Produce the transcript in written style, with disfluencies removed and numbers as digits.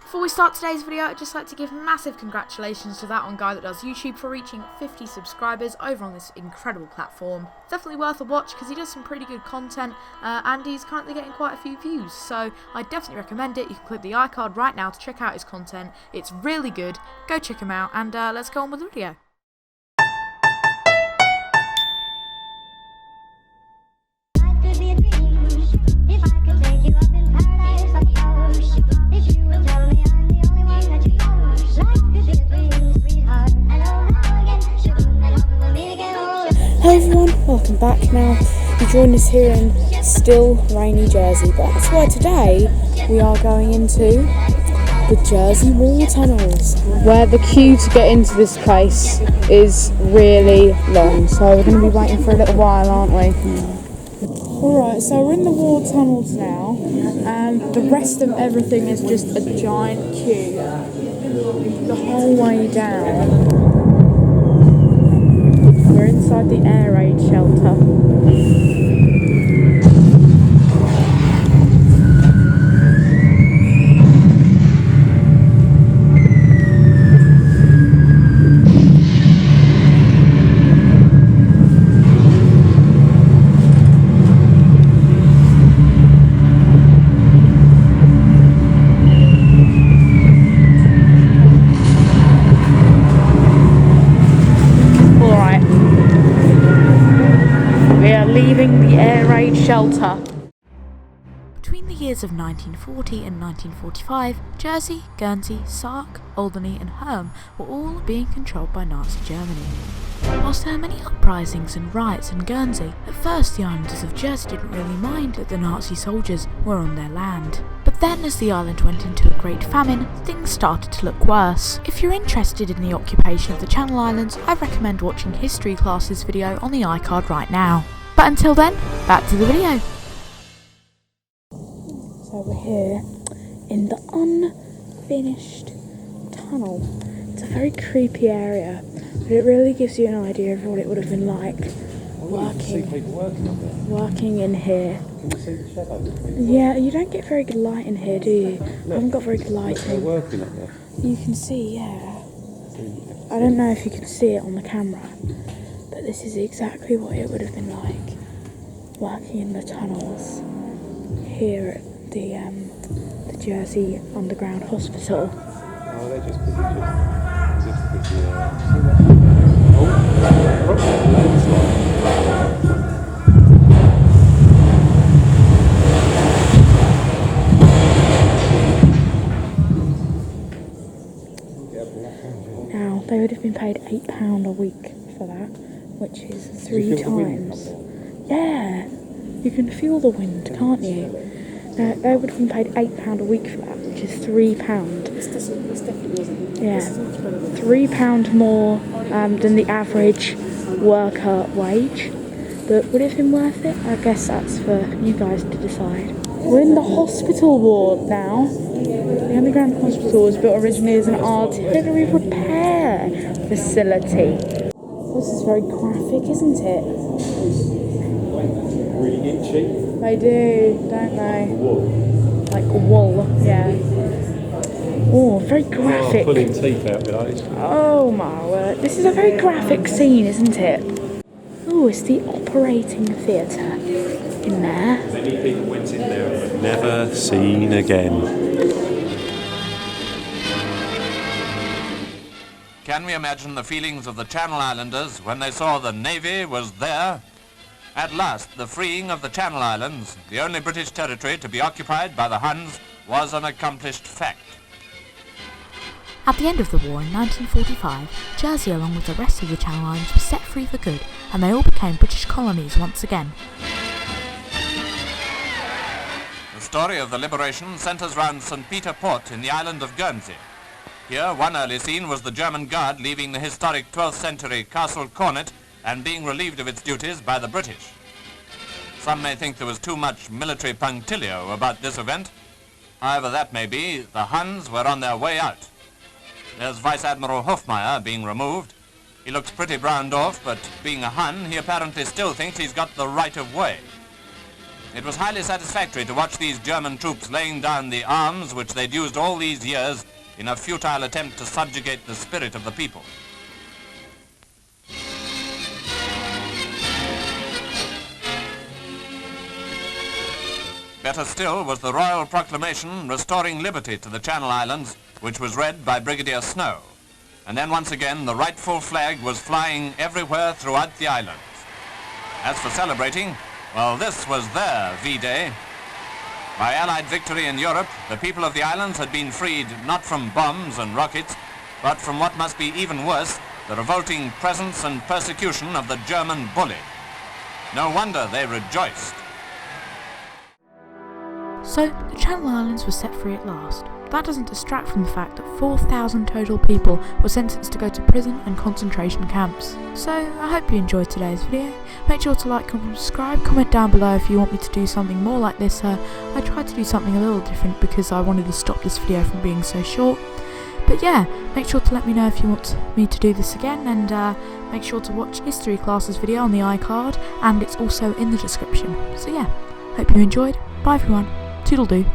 Before we start today's video, I'd just like to give massive congratulations to that one guy that does YouTube for reaching 50 subscribers over on this incredible platform. It's definitely worth a watch because he does some pretty good content and he's currently getting quite a few views, so I definitely recommend it. You can click the iCard right now to check out his content. It's really good. Go check him out and let's go on with the video. Hey everyone, welcome back. Now you join us here in still rainy Jersey, but that's why today we are going into the Jersey Wall tunnels, where the queue to get into this place is really long, so we're going to be waiting for a little while, aren't we? Alright, so we're in the wall tunnels now, and the rest of everything is just a giant queue the whole way down. We're inside the air raid shelter. Leaving the air raid shelter. Between the years of 1940 and 1945, Jersey, Guernsey, Sark, Alderney and Herm were all being controlled by Nazi Germany. Whilst there were many uprisings and riots in Guernsey, at first the islanders of Jersey didn't really mind that the Nazi soldiers were on their land. But then as the island went into a great famine, things started to look worse. If you're interested in the occupation of the Channel Islands, I recommend watching History Classes video on the iCard right now. But until then, back to the video. So we're here in the unfinished tunnel. It's a very creepy area, but it really gives you an idea of what it would have been like working in here. Can you see the shadows? Yeah, you don't get very good light in here, do you? I haven't got very good lighting. They're working up there. You can see, yeah. I don't know if you can see it on the camera, but this is exactly what it would have been like working in the tunnels here at the Jersey Underground Hospital. Oh, they're just busy. Now, they would have been paid £8 a week for that, which is 3 times. Yeah, you can feel the wind, can't you? Now, they would have been paid £8 a week for that, which is £3. Yeah, £3 more than the average worker wage. But would it have been worth it? I guess that's for you guys to decide. We're in the hospital ward now. The underground hospital was built originally as an artillery repair facility. This is very graphic, isn't it? Really itchy. They do, don't they? Wool. Like wool, yeah. Oh, very graphic. Pulling teeth out with those. Oh my word. This is a very graphic scene, isn't it? Oh, it's the operating theatre in there. Many people went in there and were never seen again. Can we imagine the feelings of the Channel Islanders when they saw the Navy was there? At last, the freeing of the Channel Islands, the only British territory to be occupied by the Huns, was an accomplished fact. At the end of the war in 1945, Jersey along with the rest of the Channel Islands was set free for good and they all became British colonies once again. The story of the liberation centres round St. Peter Port in the island of Guernsey. Here, one early scene was the German Guard leaving the historic 12th century Castle Cornet and being relieved of its duties by the British. Some may think there was too much military punctilio about this event. However that may be, the Huns were on their way out. There's Vice Admiral Hofmeyer being removed. He looks pretty browned off, but being a Hun, he apparently still thinks he's got the right of way. It was highly satisfactory to watch these German troops laying down the arms which they'd used all these years in a futile attempt to subjugate the spirit of the people. Better still was the royal proclamation restoring liberty to the Channel Islands, which was read by Brigadier Snow. And then once again the rightful flag was flying everywhere throughout the islands. As for celebrating, well, this was their V-Day. By Allied victory in Europe, the people of the islands had been freed not from bombs and rockets, but from what must be even worse, the revolting presence and persecution of the German bully. No wonder they rejoiced. So, the Channel Islands were set free at last. That doesn't distract from the fact that 4,000 total people were sentenced to go to prison and concentration camps. So, I hope you enjoyed today's video. Make sure to like and subscribe, comment down below if you want me to do something more like this. I tried to do something a little different because I wanted to stop this video from being so short. But yeah, make sure to let me know if you want me to do this again, and make sure to watch History Class's video on the iCard, and it's also in the description. So yeah, hope you enjoyed. Bye everyone. Toodle-doo.